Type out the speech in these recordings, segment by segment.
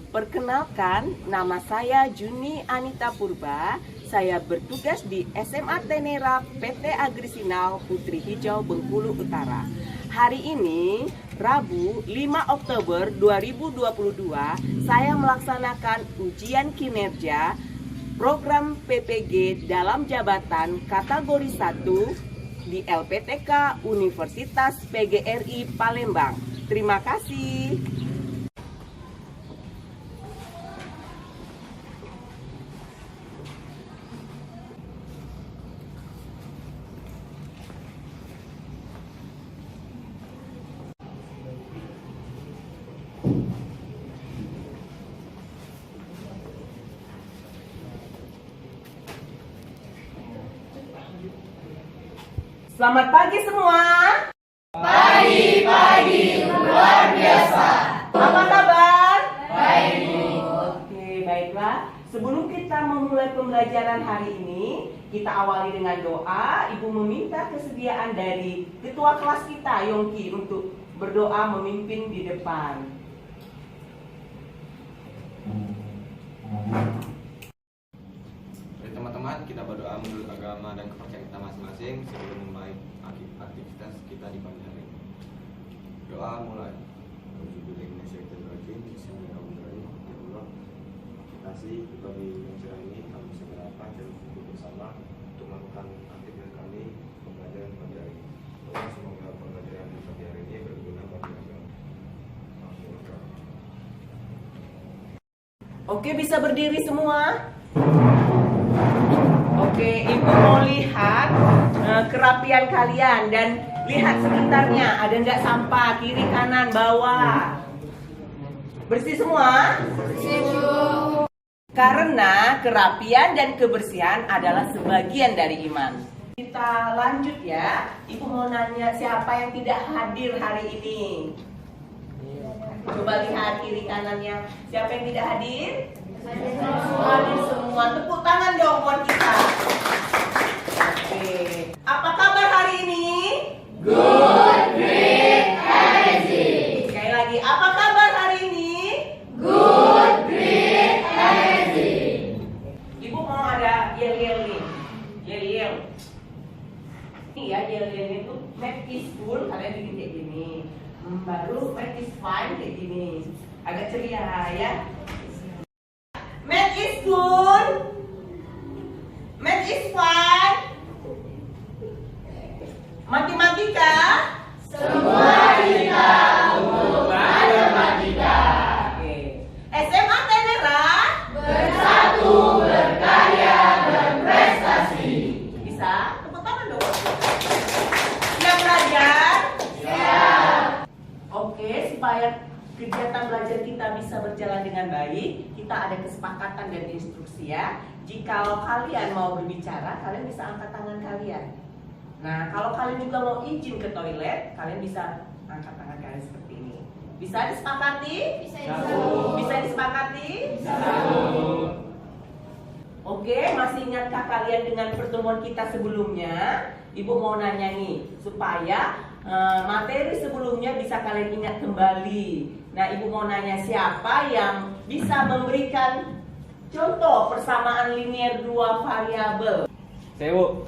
Perkenalkan, nama saya Juni Anita Purba. Saya bertugas di SMA Tenera PT Agrisinal Putri Hijau Bengkulu Utara. Hari ini, Rabu 5 Oktober 2022, saya melaksanakan ujian kinerja program PPG dalam jabatan kategori 1 di LPTK Universitas PGRI Palembang. Terima kasih. Selamat pagi semua. Pagi luar biasa. Apa kabar? Baik, Bu. Oke, baiklah. Sebelum kita memulai pembelajaran hari ini, kita awali dengan doa. Ibu meminta kesediaan dari ketua kelas kita, Yongki, untuk berdoa memimpin di depan. Oke teman-teman, kita berdoa menurut agama dan kepercayaan kita masing-masing sebelum memulai aktivitas kita di pagi hari ini. Doa mulai. Bismillahirrahmanirrahim. Ya Allah, kasih bagi pelajaran ini kami bisa mendapatkan dan hidup bersama untuk melakukan aktivitas kami pembelajaran pagi hari ini. Doa semoga pembelajaran di pagi hari ini berguna bagi agama. Oke, bisa berdiri semua? Oke, Ibu mau lihat kerapian kalian dan lihat sekitarnya. Ada nggak sampah kiri, kanan, bawah? Bersih semua? Bersih, Bu. Karena kerapian dan kebersihan adalah sebagian dari iman. Kita lanjut ya. Ibu mau nanya siapa yang tidak hadir hari ini? Coba lihat kiri kanannya. Siapa yang tidak hadir? Hadir semua. Tepuk tangan dong buat kita. Oke. Apa kabar hari ini? Good, great, amazing. Sekali lagi, apa kabar hari ini? Good, great, amazing. Ibu mau ada yel-yel nih. Yel-yel. Ini ya, yel-yel itu math is full, kalian bikin kayak gini. Baru math is fine kayak gini. Agak ceria ya. Math is good. Math is fine. Matematika. Semua kita untuk matematika. Oke. SMA Tenera. Bersatu, berkarya, berprestasi. Bisa? Tepuk tangan dong. Siap belajar? Siap. Oke, supaya kegiatan belajar kita bisa berjalan dengan baik, kita ada kesepakatan dan instruksi ya. Jikalau kalian mau berbicara, kalian bisa angkat tangan kalian. Nah, kalau kalian juga mau izin ke toilet, kalian bisa angkat tangan kalian seperti ini. Bisa disepakati? Bisa disepakati? Oke, masih ingatkah kalian dengan pertemuan kita sebelumnya? Ibu mau nanya nih, supaya materi sebelumnya bisa kalian ingat kembali. Nah, Ibu mau nanya siapa yang bisa memberikan contoh persamaan linear dua variabel? Saya, Bu.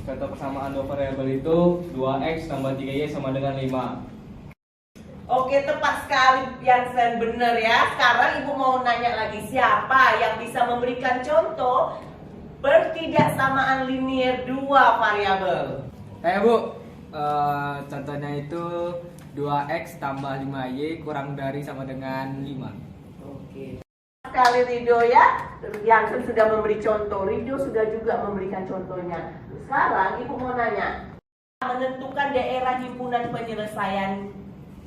Contoh persamaan dua variabel itu 2x tambah 3y sama dengan 5. Oke, tepat sekali Yansen, bener ya. Sekarang Ibu mau nanya lagi, siapa yang bisa memberikan contoh pertidaksamaan linear dua variabel? Saya Bu, contohnya itu 2x tambah 5y kurang dari sama dengan 5. Oke. Sekali Rido ya, Yansen sudah memberi contoh, Rido sudah juga memberikan contohnya. Sekarang Ibu mau nanya, menentukan daerah himpunan penyelesaian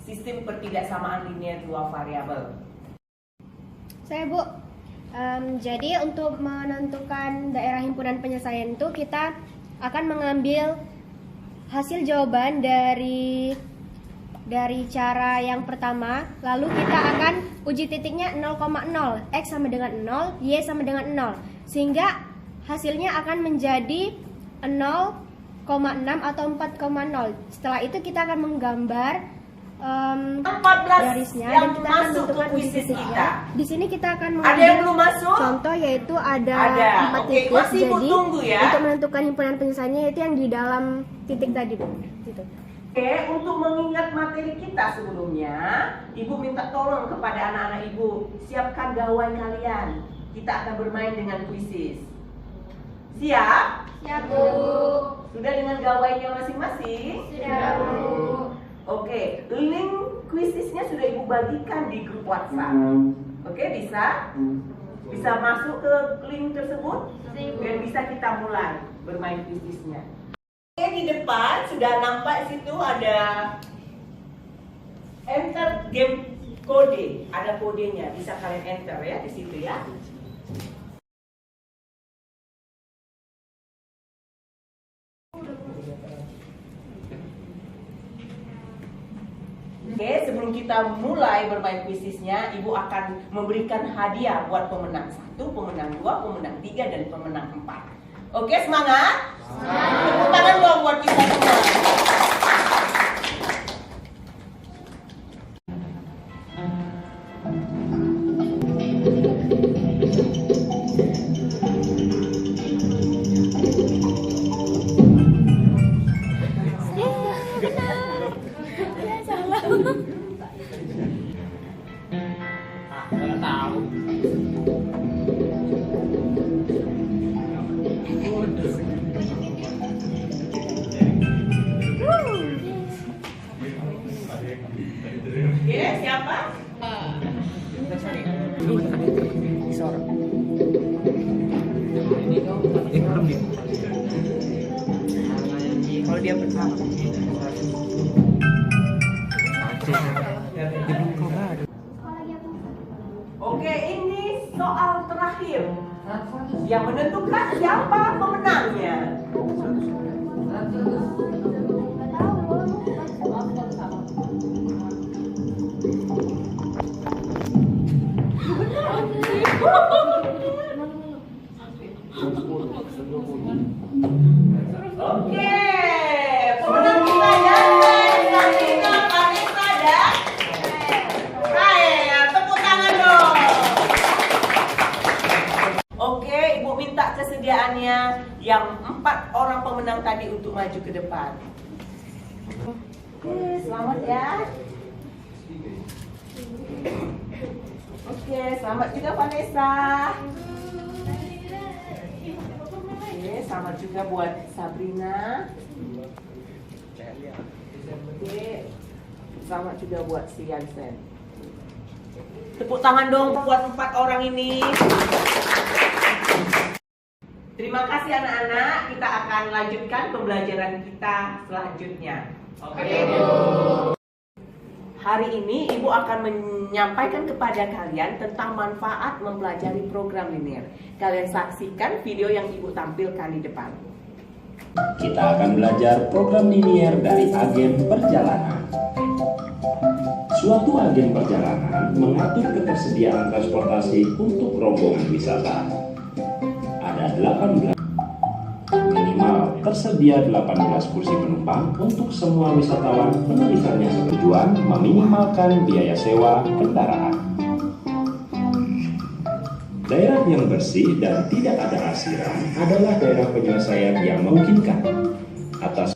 sistem pertidaksamaan linear dua variabel. Saya Bu, jadi untuk menentukan daerah himpunan penyelesaian itu kita akan mengambil hasil jawaban dari cara yang pertama, lalu kita akan uji titiknya 0,0, x sama dengan 0, y sama dengan 0, sehingga hasilnya akan menjadi 0,6 atau 4,0. Setelah itu kita akan menggambar 14 garisnya yang dan kita akan masuk ke menentukan uji kuisis titiknya. kita. Di sini kita akan Ada yang mengambil belum masuk? contoh, yaitu ada Ada. 4 Oke, titik. masih Ibu Jadi tunggu ya. untuk menentukan himpunan penyelesaiannya itu yang di dalam titik tadi, Bu. Gitu. Oke, untuk mengingat materi kita sebelumnya, Ibu minta tolong kepada anak-anak Ibu, siapkan gawai kalian. Kita akan bermain dengan kuisis. Siap? Siap, Bu. Sudah dengan gawainya masing-masing? Sudah, Bu. Oke, link kuisisnya sudah Ibu bagikan di grup WhatsApp. Oke, bisa? Bisa masuk ke link tersebut? Dan bisa kita mulai bermain kuisisnya. Oke, di depan sudah nampak situ ada enter game kode, ada kodenya, bisa kalian enter ya di situ ya. Oke, sebelum kita mulai bermain kuisisnya, Ibu akan memberikan hadiah buat pemenang 1, pemenang 2, pemenang 3, dan pemenang 4. Oke, semangat? Tepuk tangan dong buat kita semua. Nggak tahu. Oke, siapa? Kalau dia pertama. Oke, ini soal terakhir yang menentukan siapa pemenangnya. Oke, pemenang kita Yansen, Sabrina, Vanessa, dan Rael. Tepuk tangan dong. Oke, Ibu minta kesediaannya yang 4 orang pemenang tadi untuk maju ke depan. Oke, selamat ya. Oke, selamat juga Vanessa. Oke, selamat juga buat Sabrina. Oke, selamat juga buat si Yansen. Tepuk tangan dong buat 4 orang ini. Terima kasih anak-anak. Kita akan lanjutkan pembelajaran kita selanjutnya. Oke, Bu. Hari ini Ibu akan menyampaikan kepada kalian tentang manfaat mempelajari program linear. Kalian saksikan video yang Ibu tampilkan di depan. Kita akan belajar program linear dari agen perjalanan. Suatu agen perjalanan mengatur ketersediaan transportasi untuk rombongan wisata. Ada 18 minimal tersedia 18 kursi penumpang untuk semua wisatawan. Penulisannya bertujuan meminimalkan biaya sewa kendaraan. Daerah yang bersih dan tidak ada asiran adalah daerah penyelesaian yang memungkinkan. Atas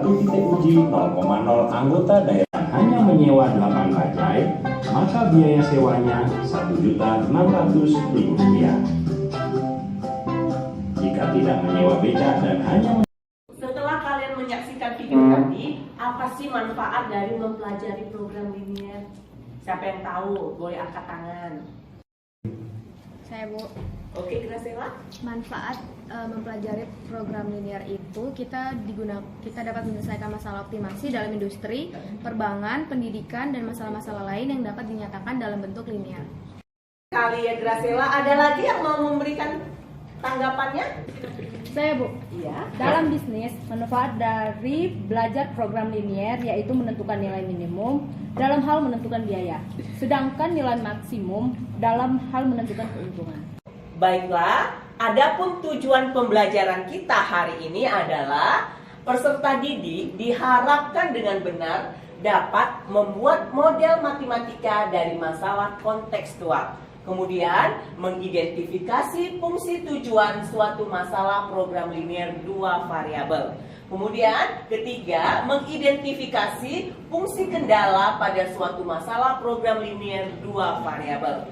satu titik uji 0,0 anggota daerah hanya menyewa 8 bajai, maka biaya sewanya Rp1.600.000. Jika tidak menyewa becak dan hanya Setelah kalian menyaksikan video tadi, apa sih manfaat dari mempelajari program linear? Siapa yang tahu? Boleh angkat tangan. Saya Bu. Oke, Graciela? Manfaat mempelajari program linear itu kita dapat menyelesaikan masalah optimasi dalam industri, perbankan, pendidikan, dan masalah-masalah lain yang dapat dinyatakan dalam bentuk linear. Kali ya Graciela, ada lagi yang mau memberikan tanggapannya? Saya Bu, Iya. dalam bisnis, manfaat dari belajar program linear yaitu menentukan nilai minimum dalam hal menentukan biaya, sedangkan nilai maksimum dalam hal menentukan keuntungan. Baiklah, adapun tujuan pembelajaran kita hari ini adalah peserta didik diharapkan dengan benar dapat membuat model matematika dari masalah kontekstual. Kemudian, mengidentifikasi fungsi tujuan suatu masalah program linear 2 variabel. Kemudian, ketiga, mengidentifikasi fungsi kendala pada suatu masalah program linear 2 variabel.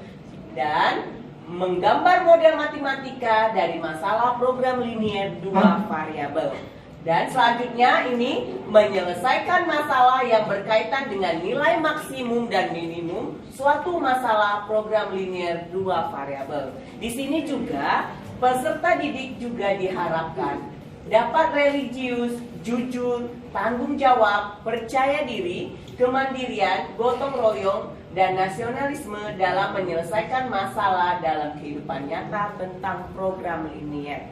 Dan menggambar model matematika dari masalah program linear 2 variabel. Dan selanjutnya ini menyelesaikan masalah yang berkaitan dengan nilai maksimum dan minimum suatu masalah program linear 2 variabel. Di sini juga peserta didik juga diharapkan dapat religius, jujur, tanggung jawab, percaya diri, kemandirian, gotong royong, dan nasionalisme dalam menyelesaikan masalah dalam kehidupan nyata tentang program linear.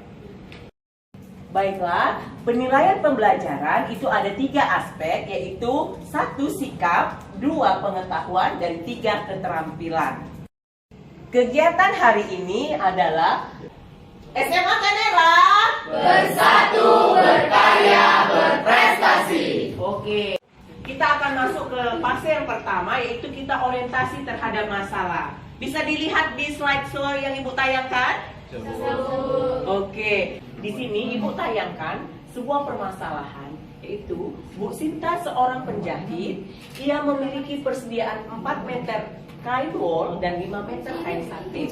Baiklah, penilaian pembelajaran itu ada 3 aspek, yaitu 1 sikap, 2 pengetahuan, dan 3 keterampilan. Kegiatan hari ini adalah SMA Kenera Bersatu, berkarya, berprestasi. Oke, kita akan masuk ke fase yang pertama, yaitu kita orientasi terhadap masalah. Bisa dilihat di slideshow yang Ibu tayangkan? Oke, di sini Ibu tayangkan sebuah permasalahan, yaitu Bu Sinta seorang penjahit. Ia memiliki persediaan 4 meter kain wol dan 5 meter kain satin.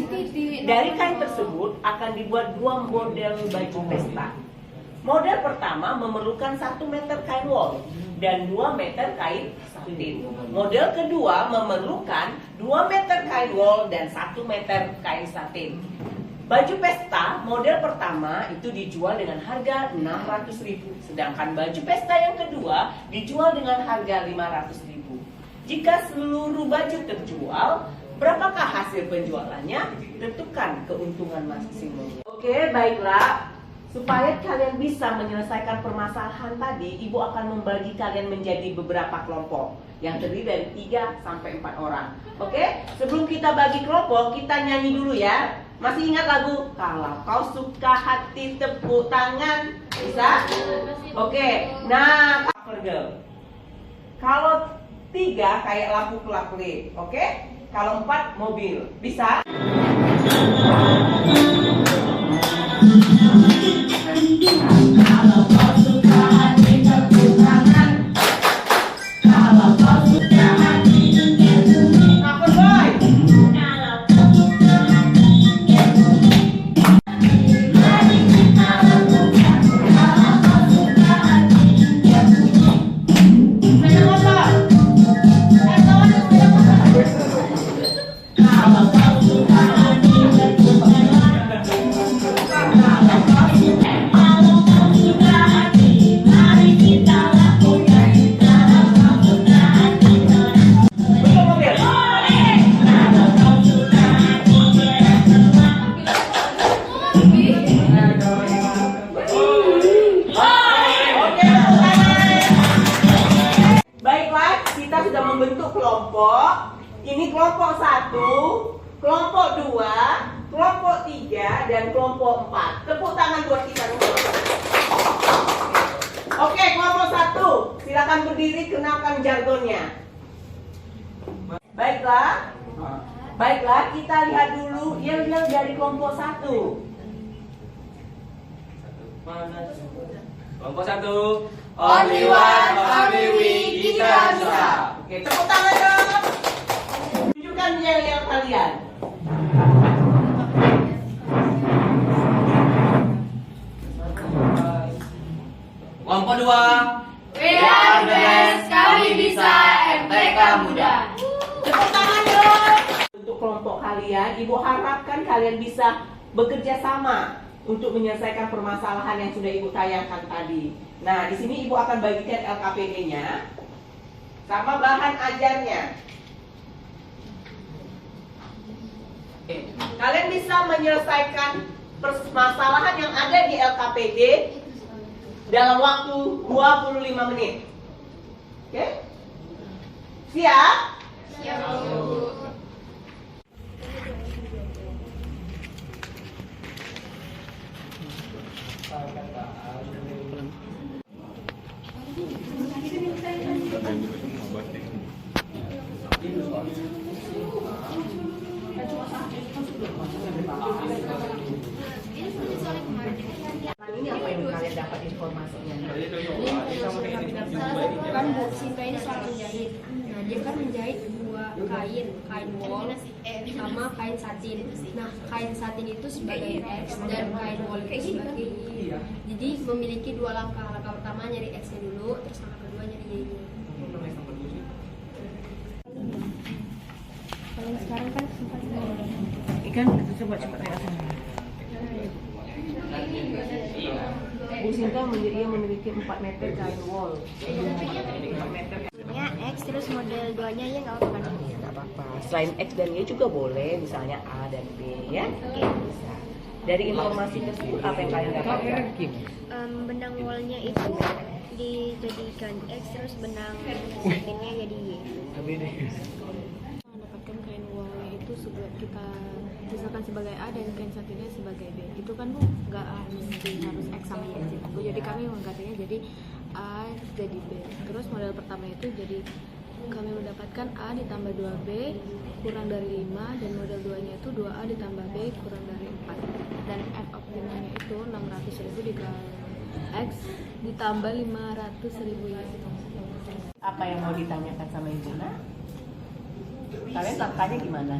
Dari kain tersebut akan dibuat 2 model baju pesta. Model pertama memerlukan 1 meter kain wol dan 2 meter kain satin. Model kedua memerlukan 2 meter kain wol dan 1 meter kain satin. Baju pesta model pertama itu dijual dengan harga 600.000, sedangkan baju pesta yang kedua dijual dengan harga 500.000. Jika seluruh baju terjual, berapakah hasil penjualannya? Tentukan keuntungan maksimum. Oke, baiklah. Supaya kalian bisa menyelesaikan permasalahan tadi, Ibu akan membagi kalian menjadi beberapa kelompok yang terdiri dari 3 sampai 4 orang. Oke, sebelum kita bagi kelompok, kita nyanyi dulu ya. Masih ingat lagu? Kalau kau suka hati tepuk tangan. Bisa? Oke, nah cover girl. Kalau 3 kayak lampu kelap-kelip, oke? Kalau 4 mobil, bisa? Kalau kau suka hati tepuk tangan. Kalau kau suka hati joget-joget. Cover boy. Kalau kau suka hati joget-joget. Mari kita lakukan. Kalau kau suka hati joget-joget. Sepeda motor. Kalau kau suka hati berputar, kalau kau suka hati, mari kita lakukan. Kalau kau suka hati bentuk mobil. Kalau kau suka hati Oke, baiklah, kita sudah membentuk kelompok. Ini kelompok 1, kelompok 2, kelompok 3, dan kelompok 4. Tepuk tangan buat kita semua. Oke, kelompok 1, silakan berdiri, kenalkan jargonnya. Baiklah, kita lihat dulu yel-yel dari kelompok 1. Kelompok 1. Only one, only we, kita bisa. Oke, tepuk tangan dong. Tunjukkan yel-yel kalian. Kelompok 2. We are the best, kami bisa, MTK Muda. Tepuk tangan dong. Untuk kelompok kalian, Ibu harapkan kalian bisa bekerja sama untuk menyelesaikan permasalahan yang sudah Ibu tayangkan tadi. Nah, di sini Ibu akan bagikan LKPD-nya sama bahan ajarnya. Oke. Kalian bisa menyelesaikan permasalahan yang ada di LKPD dalam waktu 25 menit. Oke? Siap? Siap, Bu. Ini apa yang kalian dapat informasinya? Kan Bu Sinta ini seorang penjahit. Nah, dia kan menjahit dua kain wol sama kain satin. Nah, kain satin itu sebagai X dan kain wol itu sebagai Y. Jadi memiliki dua langkah. Langkah pertama nyari X-nya dulu, terus langkah kedua nyari Y-nya. Kalau sekarang kan sempat Ikan coba lihat sana. Bu Sinta memiliki 4 meter kain wol. 4 meter. ya X terus model 2-nya ya nggak apa-apa. Nggak apa-apa. Selain X dan Y juga boleh, misalnya A dan B ya. Oke. Bisa. Dari informasi tersebut apa yang kalian dapatkan? Benang wallnya itu dijadikan X terus benang satinnya jadi Y. Mendapatkan kain wallnya itu kita misalkan sebagai A dan kain satinnya sebagai B, itu kan Bu nggak harus X sama Y aja Bu. Jadi kami menggantinya jadi A jadi B. Terus model pertama itu jadi kami mendapatkan A ditambah 2B kurang dari 5, dan model 2 nya itu 2A ditambah B kurang dari 4, dan F optimalnya itu 600.000 dikali X ditambah 500.000 Y. Apa yang mau ditanyakan sama Ibu Nak? Kalian langkahnya gimana?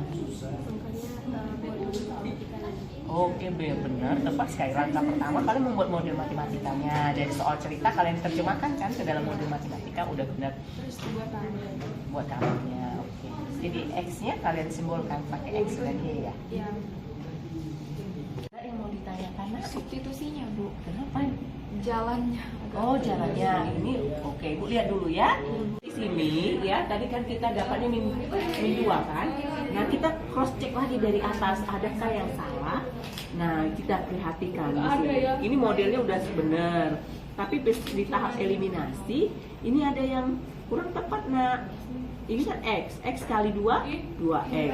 Oke, benar, tepat sekali. Langkah pertama kalian membuat model matematikanya. Dari soal cerita kalian terjemahkan kan ke dalam model matematika, udah benar. Terus Buat tangannya, oke. Jadi X-nya kalian simbolkan pakai X dan Y ya. ya Ada yang mau ditanyakan Nak? substitusinya Bu, Kenapa? jalannya Oh, jalannya ini oke. Ibu lihat dulu ya. Di sini ya, tadi kan kita dapatnya min 2 kan. Nah, kita cross check lagi dari atas, adakah yang salah? Nah, kita perhatikan di sini. Ini modelnya udah benar. Tapi di tahap eliminasi, ini ada yang kurang tepat, Nak. Ini kan X kali 2, 2X.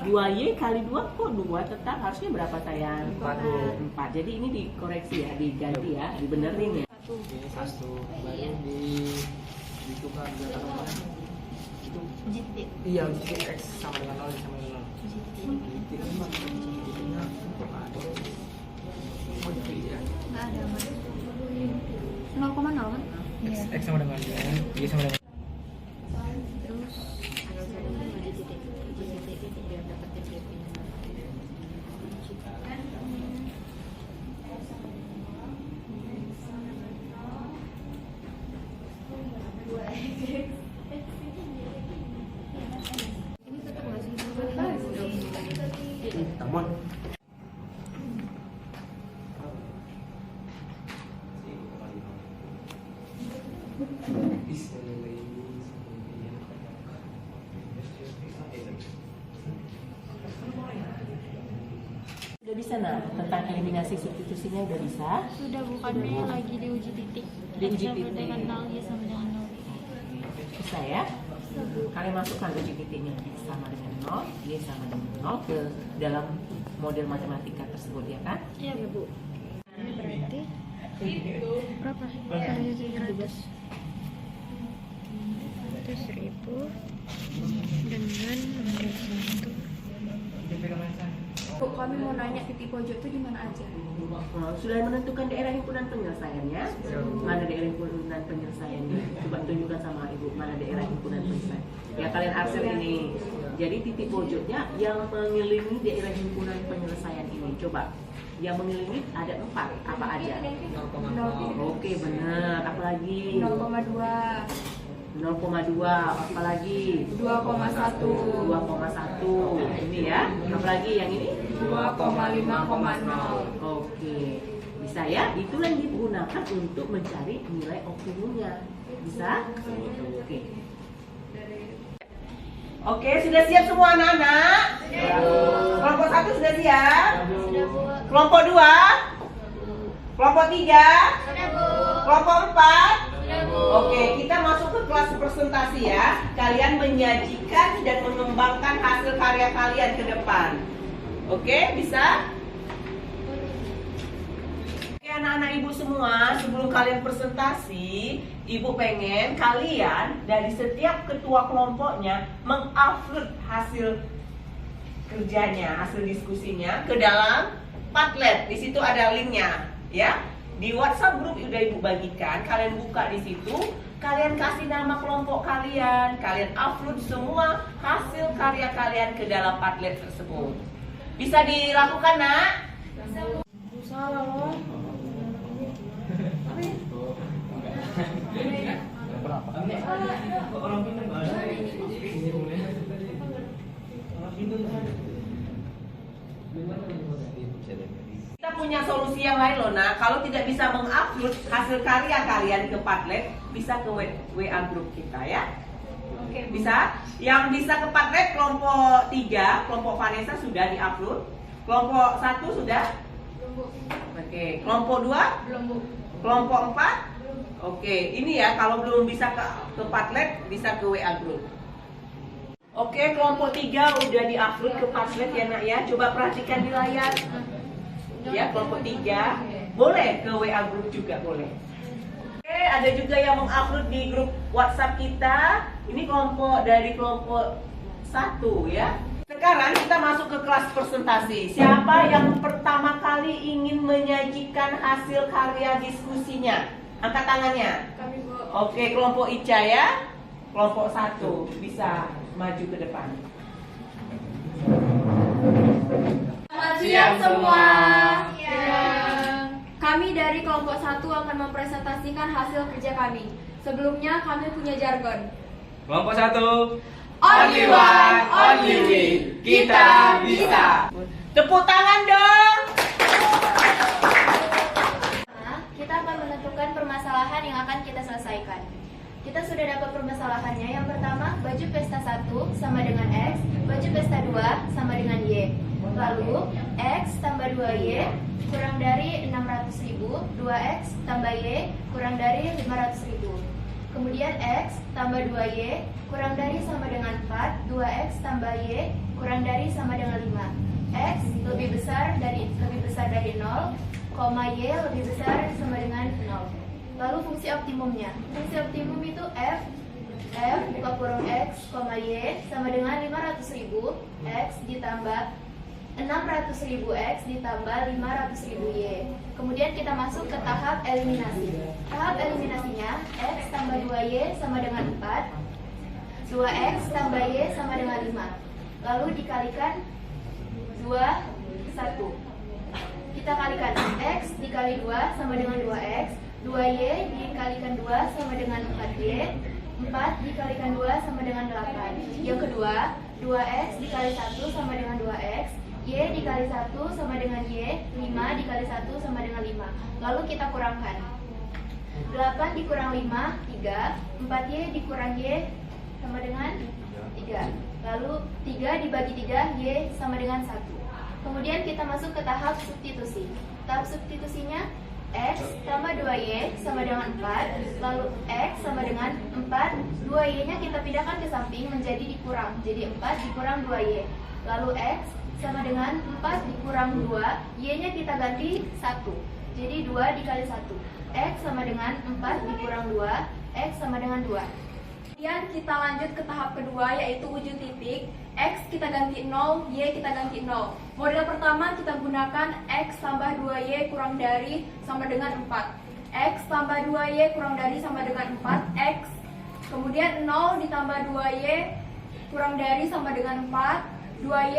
2Y kali 2, kok 2 tetap? Harusnya berapa sayang? 4. Jadi ini dikoreksi ya, diganti ya, dibenerin ya. Ini satu baru ditukar dengan namanya itu iya JT X sama dengan 0 sama dengan 0 JT ini jadinya untuk ada ya Nggak ada mas. 0,0 kan? X sama dengan Y sama dengan Terus ada satu lagi titik biar dapat titik. Ini tetap masih Taman. Udah bisa Nak, tentang eliminasi substitusinya udah bisa. Sudah bukan lagi diuji titik. Diuji titik. Dengan 0 Y sama dengan 0. Bisa ya? Kalian masukkan uji titiknya X sama dengan 0, Y sama dengan 0 ke dalam model matematika tersebut ya kan? Iya Bu. Ini berarti berapa? 1.000 itu 1.000 dengan 1. kami mau nanya titik pojok itu di mana aja. Sudah menentukan daerah himpunan penyelesaiannya? Mana daerah himpunan penyelesaiannya? Coba tunjukkan sama ibu mana daerah himpunan penyelesaian. Ya kalian akses ini. Jadi titik pojoknya yang mengelilingi daerah himpunan penyelesaian ini. Coba. Yang mengelilingi ada 4. Apa aja? 0,0. Oke benar. Apa lagi? 0,2. 0,2. Apa lagi? 2,1. 2,1. Ini ya. Apa lagi yang ini? 2,5,0. Oke, bisa ya? Itulah yang digunakan untuk mencari nilai optimumnya. Bisa? Oke, sudah siap semua anak-anak? Kelompok 1 sudah siap? Kelompok 2? Kelompok 3? Kelompok 4? Oke, kita masuk ke kelas presentasi ya. Kalian menyajikan dan mengembangkan hasil karya kalian ke depan. Oke, bisa? Oke, anak-anak ibu semua, sebelum kalian presentasi, ibu pengen kalian dari setiap ketua kelompoknya mengupload hasil kerjanya, hasil diskusinya ke dalam Padlet. Di situ ada linknya, ya. Di WhatsApp grup udah ibu bagikan, kalian buka di situ, kalian kasih nama kelompok kalian, kalian upload semua hasil karya kalian ke dalam Padlet tersebut. Bisa dilakukan, nak? Salah loh. Kita punya solusi yang lain loh, nak. Kalau tidak bisa mengupload hasil karya kalian ke Padlet, bisa ke WA grup kita ya. Oke, bisa. Yang bisa ke Padlet kelompok 3, kelompok Vanessa sudah diupload. Kelompok 1 sudah? Oke, kelompok 2? Belum, Bu. Kelompok 4? Oke, ini ya kalau belum bisa ke Padlet bisa ke WA group. Oke, kelompok 3 udah diupload ke Padlet ya, nak ya. Coba perhatikan di layar. Ya, kelompok 3 boleh ke WA group juga boleh. Oke, ada juga yang mengupload di grup WhatsApp kita. Ini kelompok dari kelompok 1 ya. Sekarang kita masuk ke kelas presentasi. Siapa yang pertama kali ingin menyajikan hasil karya diskusinya? Angkat tangannya. Kami, Bu. Oke, kelompok Ica ya. Kelompok 1 bisa maju ke depan. Selamat siang semua. Kami dari kelompok 1 akan mempresentasikan hasil kerja kami. Sebelumnya kami punya jargon. Kelompok 1. Only one, only we. Kita bisa. Tepuk tangan dong. Kita akan menentukan permasalahan yang akan kita selesaikan. Kita sudah dapat permasalahannya. Yang pertama, baju pesta 1 sama dengan X, baju pesta 2 sama dengan Y. Lalu, X tambah 2Y kurang dari 600.000, 2X tambah Y kurang dari 500.000. Kemudian X tambah 2Y kurang dari sama dengan 4, 2X tambah Y kurang dari sama dengan 5. X lebih besar dari 0, Y lebih besar sama dengan 0. Lalu fungsi optimumnya. Fungsi optimum itu F buka kurung X, Y sama dengan 500.000 X ditambah 600.000 X ditambah 500.000 Y. Kemudian kita masuk ke tahap eliminasi. Tahap eliminasinya X tambah 2Y sama dengan 4, 2X tambah Y sama dengan 5. Lalu dikalikan 2, 1. Kita kalikan X dikali 2 sama dengan 2X, 2Y dikalikan 2 sama dengan 4Y, 4 dikalikan 2 sama dengan 8. Yang kedua, 2X dikali 1 sama dengan 2X, Y dikali 1 sama dengan Y, 5 dikali 1 sama dengan 5. Lalu kita kurangkan. 8 dikurang 5, 3. 4Y dikurang Y sama dengan 3. Lalu 3 dibagi 3, Y sama dengan 1. Kemudian kita masuk ke tahap substitusi. Tahap substitusinya X tambah 2Y sama dengan 4. Lalu X sama dengan 4. 2Y-nya kita pindahkan ke samping menjadi dikurang. Jadi 4 dikurang 2Y. Lalu X sama dengan 4 dikurang 2, Y-nya kita ganti 1. Jadi 2 dikali 1. X sama dengan 4 dikurang 2, X sama dengan 2. Kemudian kita lanjut ke tahap kedua, yaitu wujud titik. X kita ganti 0, Y kita ganti 0. Model pertama kita gunakan X tambah 2Y kurang dari sama dengan 4. X tambah 2Y kurang dari sama dengan 4. X. Kemudian 0 ditambah 2Y kurang dari sama dengan 4. 2Y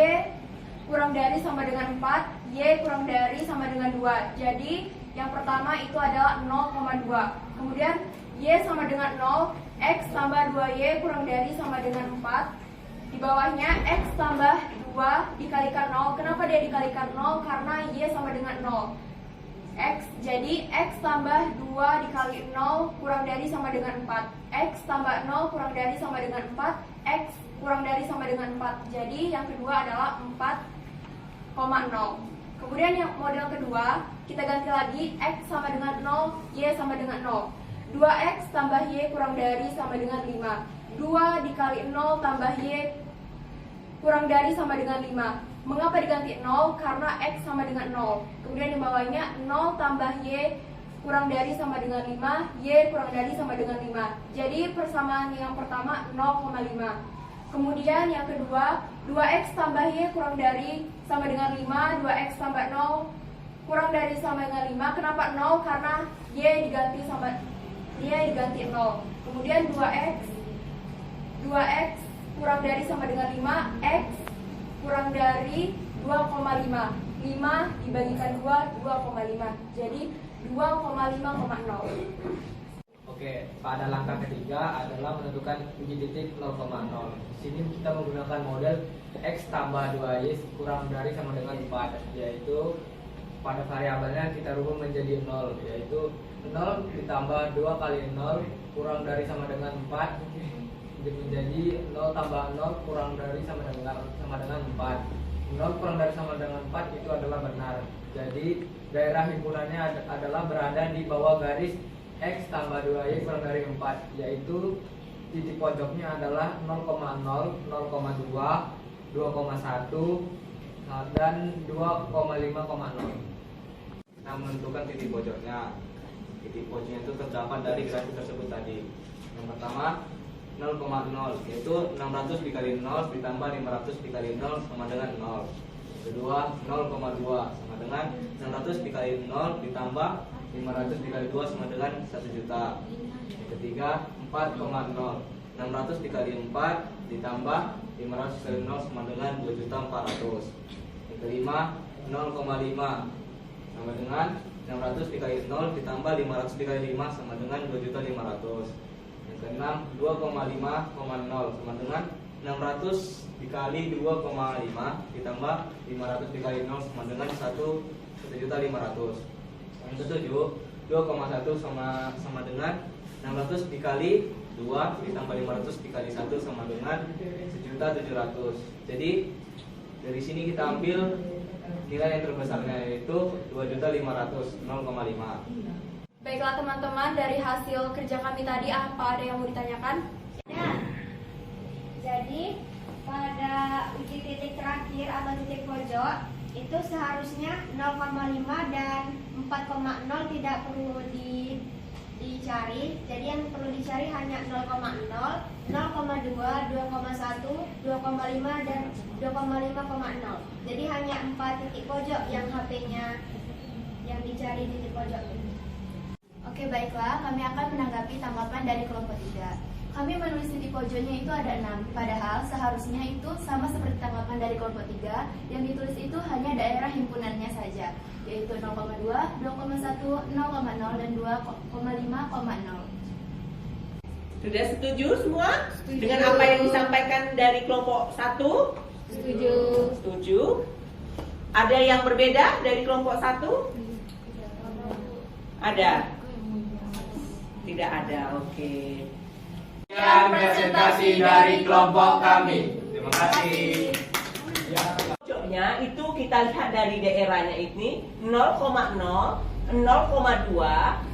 kurang dari sama dengan 4. Y kurang dari sama dengan 2. Jadi yang pertama itu adalah 0,2. Kemudian Y sama dengan 0. X tambah 2Y kurang dari sama dengan 4. Di bawahnya X tambah 2 dikalikan 0. Kenapa dia dikalikan 0? Karena Y sama dengan 0. Jadi X tambah 2 dikali 0 kurang dari sama dengan 4. X tambah 0 kurang dari sama dengan 4. X kurang dari sama dengan 4. Jadi yang kedua adalah 4,0. Kemudian yang model kedua, kita ganti lagi X sama dengan 0, Y sama dengan 0. 2X tambah Y kurang dari sama dengan 5. 2 dikali 0 tambah Y kurang dari sama dengan 5. Mengapa diganti 0? Karena X sama dengan 0. Kemudian di bawahnya 0 tambah Y kurang dari sama dengan 5. Y kurang dari sama dengan 5. Jadi persamaan yang pertama 0,5. Kemudian yang kedua, 2X tambah Y kurang dari sama dengan 5. 2X tambah 0 kurang dari sama dengan 5. Kenapa 0? Karena Y diganti 0. Kemudian 2X kurang dari sama dengan 5. X kurang dari 2,5. 5 dibagikan 2, 2,5. Jadi 2,5,0. Oke, pada langkah ketiga adalah menentukan uji titik 0,0. Di sini kita menggunakan model X tambah 2Y kurang dari sama dengan 4, yaitu pada variabelnya kita rubah menjadi 0, yaitu 0 ditambah 2 kali 0 kurang dari sama dengan 4 menjadi 0 tambah 0 kurang dari sama dengan 4. 0 kurang dari sama dengan 4 itu adalah benar. Jadi daerah himpunannya adalah berada di bawah garis X tambah 2Y kurang dari 4, yaitu titik pojoknya adalah 0,0, 0,2, 2,1 dan 2,5,0, Nah, menentukan titik pojoknya. Titik pojoknya itu terdapat dari grafik tersebut tadi. Yang pertama 0,0, yaitu 600 dikali 0 ditambah 500 dikali 0 sama dengan 0. Kedua 0,2 sama dengan 600 dikali 0 ditambah 500 dikali 2 sama dengan 1 juta. Yang ketiga 4,0, 600 dikali 4 ditambah 500 dikali 0 sama dengan 2.400.000. Yang kelima 0,5 sama dengan 600 dikali 0 ditambah 500 dikali 5 sama dengan 2.500.000. Yang keenam 2,5,0 sama dengan 600 dikali 2,5 ditambah 500 dikali 0 sama dengan 1.500.000. Yang ketujuh 2,1 sama dengan 600 dikali 2 ditambah 500 dikali 1 sama dengan 1.700.000. Jadi dari sini kita ambil nilai yang terbesarnya yaitu 2.500.000, 0,5. Baiklah teman-teman, dari hasil kerja kami tadi apa ada yang mau ditanyakan? Ya. Jadi pada uji titik terakhir atau titik pojok itu seharusnya 0,5 dan 4,0 tidak perlu dicari. Jadi yang perlu dicari hanya 0,0, 0,2, 2,1, 2,5 dan 2,5,0. Jadi hanya 4 titik pojok yang HP-nya yang dicari titik pojok. Oke, baiklah, kami akan menanggapi tanggapan dari kelompok 3. Kami menulis titik pojoknya itu ada 6, padahal seharusnya itu sama seperti tanggapan dari kelompok 3. Yang ditulis itu hanya daerah himpunannya saja, yaitu 0,2, 2,1, 0,0 dan 2,5,0. Sudah setuju semua dengan apa yang disampaikan dari kelompok 1? Setuju. Setuju. Ada yang berbeda dari kelompok 1? Ada? Tidak ada, oke. Sekian presentasi dari kelompok kami. Terima kasih. Pojoknya itu kita lihat dari daerahnya ini 0,0, 0,2,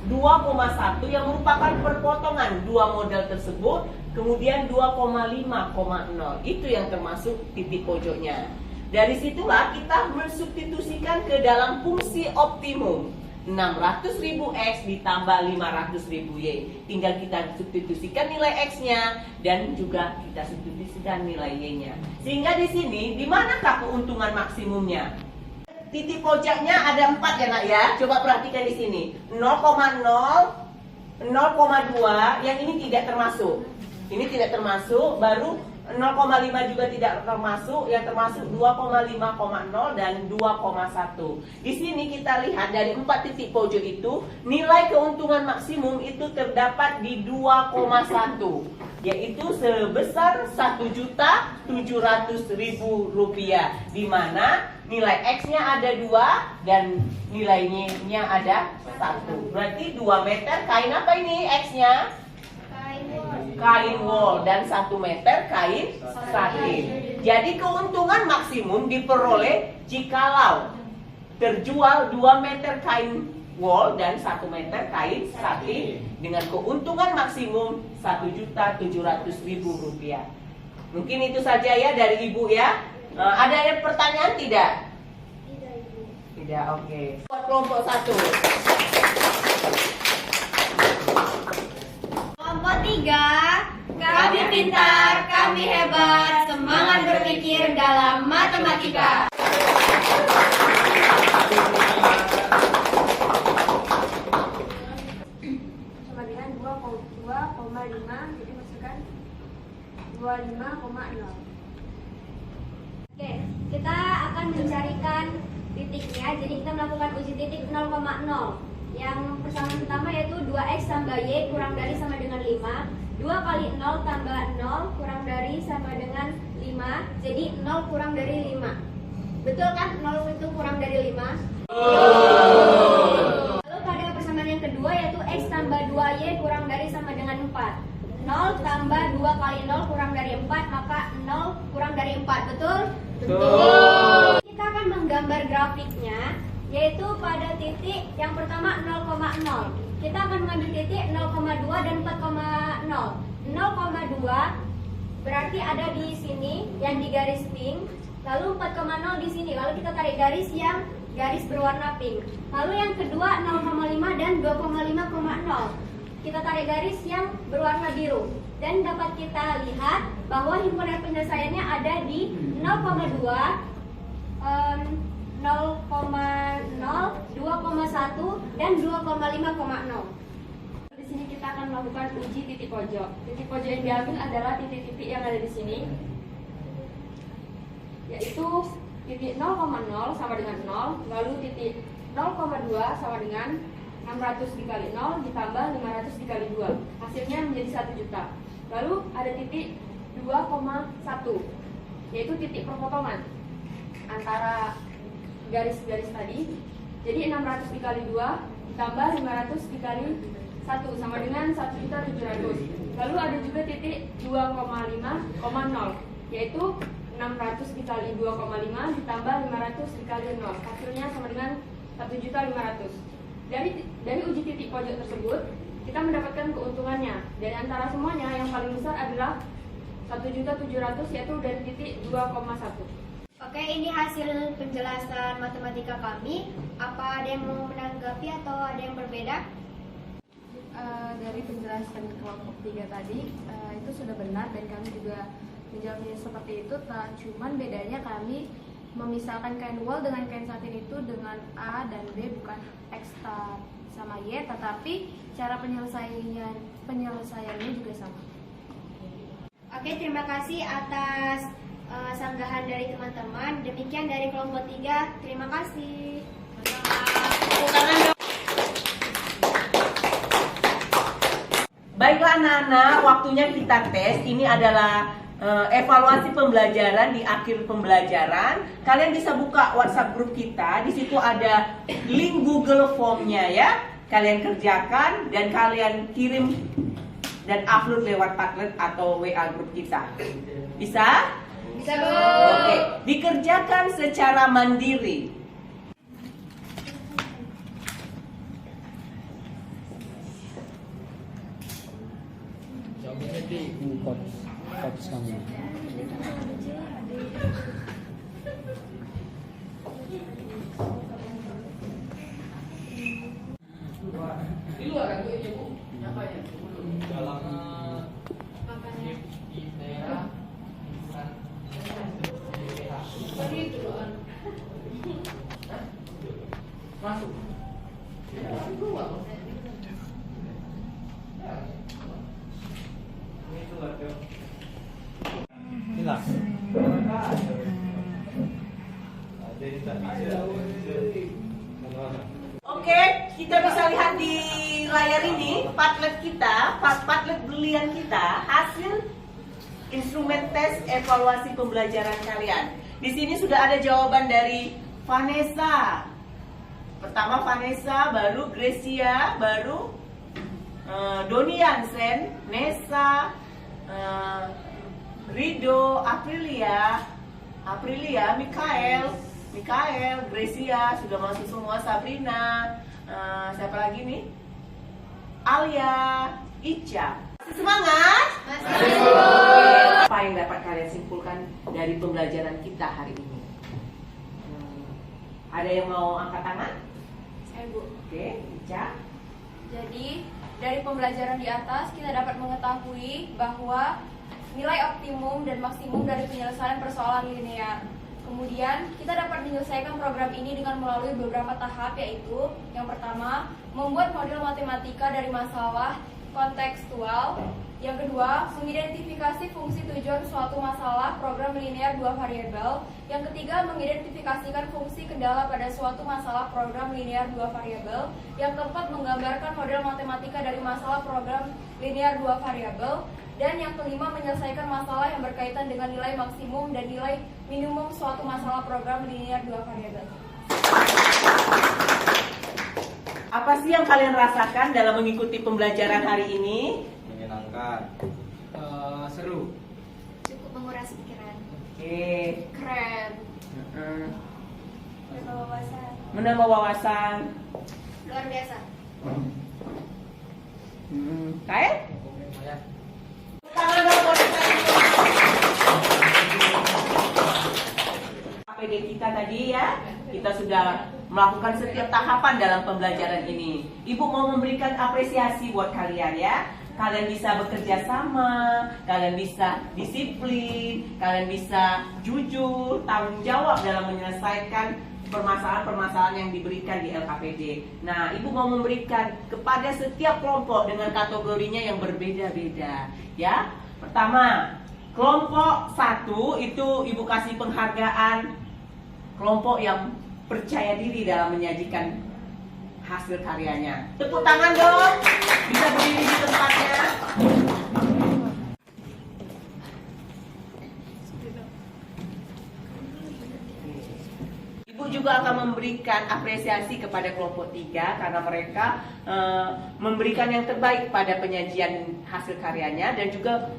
2,1 yang merupakan perpotongan dua model tersebut, kemudian 2,5,0 itu yang termasuk titik pojoknya. Dari situlah kita mensubstitusikan ke dalam fungsi optimum, 600.000 X ditambah 500.000 Y. Tinggal kita substitusikan nilai X-nya dan juga kita substitusikan nilai Y-nya. Sehingga di sini, di manakah keuntungan maksimumnya? Titik puncaknya ada 4 ya nak ya. Coba perhatikan di sini. 0,0, 0,2, yang ini tidak termasuk. Ini tidak termasuk, baru 0,5 juga tidak termasuk, yang termasuk 2,5,0 dan 2,1. Di sini kita lihat dari 4 titik pojok itu, nilai keuntungan maksimum itu terdapat di 2,1, yaitu sebesar Rp1.700.000, di mana nilai X-nya ada 2 dan nilai Y-nya ada 1. Berarti 2 meter kain apa ini X-nya? Kain wol, dan 1 meter kain satin. Jadi keuntungan maksimum diperoleh jikalau terjual 2 meter kain wol dan 1 meter kain satin dengan keuntungan maksimum Rp1.700.000. Mungkin itu saja ya dari Ibu ya. Ada pertanyaan tidak? Tidak, oke. Buat kelompok 1. Kelompok 3, kami pintar, kami hebat, semangat berpikir dalam matematika. Sama dengan 2,5, jadi masukkan 25,0. Oke, kita akan mencarikan titiknya. Jadi kita melakukan uji titik 0,0. Yang pertama yaitu 2x tambah y kurang dari sama dengan 5. 2 kali 0 tambah 0 kurang dari sama dengan 5. Jadi 0 kurang dari 5. Betul kan? 0 itu kurang dari 5. Lalu pada persamaan yang kedua yaitu x tambah 2y kurang dari sama dengan 4. 0 tambah 2 kali 0 kurang dari 4, maka 0 kurang dari 4. Betul? Betul. Kita akan menggambar grafiknya, yaitu pada titik yang pertama 0,0. Kita akan mengambil titik 0,2 dan 4,0. 0,2 berarti ada di sini yang di garis pink, lalu 4,0 di sini. Lalu kita tarik garis yang garis berwarna pink. Lalu yang kedua 0,5 dan 2,5,0. Kita tarik garis yang berwarna biru. Dan dapat kita lihat bahwa himpunan penyelesaiannya ada di 0,2, 0,0, 2,1 dan 2,5,0. Di sini kita akan melakukan uji titik pojok. Titik pojok yang diambil adalah titik-titik yang ada di sini, yaitu titik 0,0 sama dengan 0, lalu titik 0,2 sama dengan 600 dikali 0 ditambah 500 dikali 2, hasilnya menjadi 1 juta. Lalu ada titik 2,1, yaitu titik perpotongan antara garis-garis tadi. Jadi 600 dikali 2 ditambah 500 dikali 1 sama dengan 1.700.000. Lalu ada juga titik 2,5,0, yaitu 600 dikali 2,5 ditambah 500 dikali 0, hasilnya sama dengan 1.500.000. Dari uji titik pojok tersebut kita mendapatkan keuntungannya. Dari antara semuanya yang paling besar adalah 1.700.000, yaitu dari titik 2,1. Oke, ini hasil penjelasan matematika kami. Apa ada yang mau menanggapi atau ada yang berbeda? Dari penjelasan kelompok 3 tadi itu sudah benar dan kami juga menjawabnya seperti itu. Cuman bedanya kami memisahkan kain wol dengan kain satin itu dengan A dan B, bukan X sama Y, tetapi cara penyelesaiannya juga sama. Oke, terima kasih atas sanggahan dari teman-teman. Demikian dari kelompok 3. Terima kasih. Baiklah anak-anak, waktunya kita tes. Ini adalah evaluasi pembelajaran di akhir pembelajaran. Kalian bisa buka WhatsApp grup kita. Di situ ada link Google Form-nya ya. Kalian kerjakan dan kalian kirim dan upload lewat Padlet atau WA grup kita. Bisa? Bisa, Bu. Oke, dikerjakan secara mandiri. Jawabannya di coach kami. Oke, kita bisa lihat di layar ini Padlet kita, Padlet brilian kita, hasil instrumen tes evaluasi pembelajaran kalian. Di sini sudah ada jawaban dari Vanessa. Pertama Vanessa, baru Gracia, baru Doni Yansen, Nessa, Rido, Aprilia, Mikael, Gracia sudah masuk semua, Sabrina, siapa lagi nih? Alia, Ica. Masih semangat? Apa yang dapat kalian simpulkan dari pembelajaran kita hari ini? Ada yang mau angkat tangan? Saya, Bu. Oke, Ica. Jadi, dari pembelajaran di atas kita dapat mengetahui bahwa nilai optimum dan maksimum dari penyelesaian persoalan linear. Kemudian, kita dapat menyelesaikan program ini dengan melalui beberapa tahap, yaitu yang pertama, membuat model matematika dari masalah kontekstual. Yang kedua, mengidentifikasi fungsi tujuan suatu masalah program linear 2 variabel. Yang ketiga, mengidentifikasikan fungsi kendala pada suatu masalah program linear 2 variabel. Yang keempat, menggambarkan model matematika dari masalah program linear 2 variabel. Dan yang kelima, menyelesaikan masalah yang berkaitan dengan nilai maksimum dan nilai minimum suatu masalah program linear 2 variabel. Apa sih yang kalian rasakan dalam mengikuti pembelajaran hari ini? Menyenangkan. Seru. Cukup menguras pikiran. Oke. Keren. Menambah wawasan. Luar biasa. Kayak? Tangan dong buat kita. APD kita tadi ya, kita sudah melakukan setiap tahapan dalam pembelajaran ini. Ibu mau memberikan apresiasi buat kalian ya. Kalian bisa bekerja sama, kalian bisa disiplin, kalian bisa jujur, tanggung jawab dalam menyelesaikan permasalahan-permasalahan yang diberikan di LKPD. Nah, Ibu mau memberikan kepada setiap kelompok dengan kategorinya yang berbeda-beda, ya. Pertama, kelompok 1 itu Ibu kasih penghargaan kelompok yang percaya diri dalam menyajikan hasil karyanya. Tepuk tangan dong, bisa berdiri di tempatnya. Ibu juga akan memberikan apresiasi kepada kelompok 3 karena mereka memberikan yang terbaik pada penyajian hasil karyanya dan juga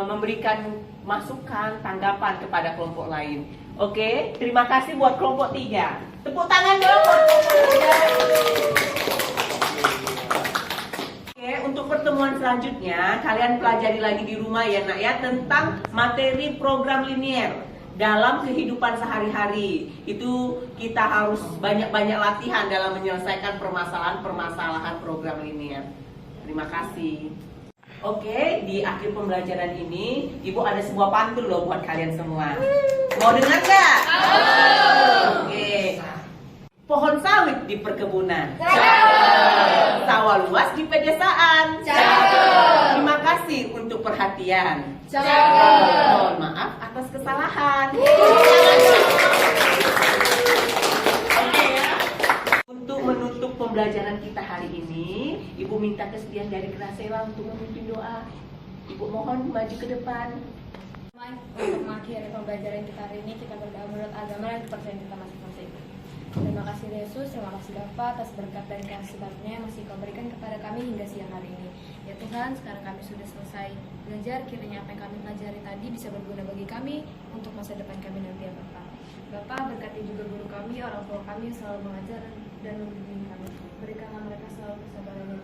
memberikan masukan, tanggapan kepada kelompok lain. Oke, terima kasih buat kelompok 3. Tepuk tangan dong buat kelompok 3. Oke, untuk pertemuan selanjutnya kalian pelajari lagi di rumah ya nak ya tentang materi program linear. Dalam kehidupan sehari-hari itu kita harus banyak-banyak latihan dalam menyelesaikan permasalahan-permasalahan program linear. Terima kasih. Oke, di akhir pembelajaran ini Ibu ada sebuah pantun loh buat kalian semua. Mau dengar nggak? Oke. Pohon sawit di perkebunan. Sawah luas di pedesaan. Terima kasih untuk perhatian. Mohon maaf atas kesalahan. Oke ya. Untuk menutup pembelajaran kita hari ini, Ibu minta kesediaan dari Gracela untuk memimpin doa. Ibu mohon maju ke depan. Untuk mengakhiri pembelajaran kita hari ini, kita berdoa menurut agama dan kepercayaan kita masing-masing. Terima kasih Yesus, terima kasih Bapa atas berkat dan kasih karunia yang masih Kau berikan kepada kami hingga siang hari ini. Ya Tuhan, sekarang kami sudah selesai belajar, kiranya apa yang kami pelajari tadi bisa berguna bagi kami untuk masa depan kami nanti ya Bapa. Bapa, berkati juga guru kami, orang tua kami yang selalu mengajar dan membimbing kami. Berikanlah mereka selalu kesabaran dan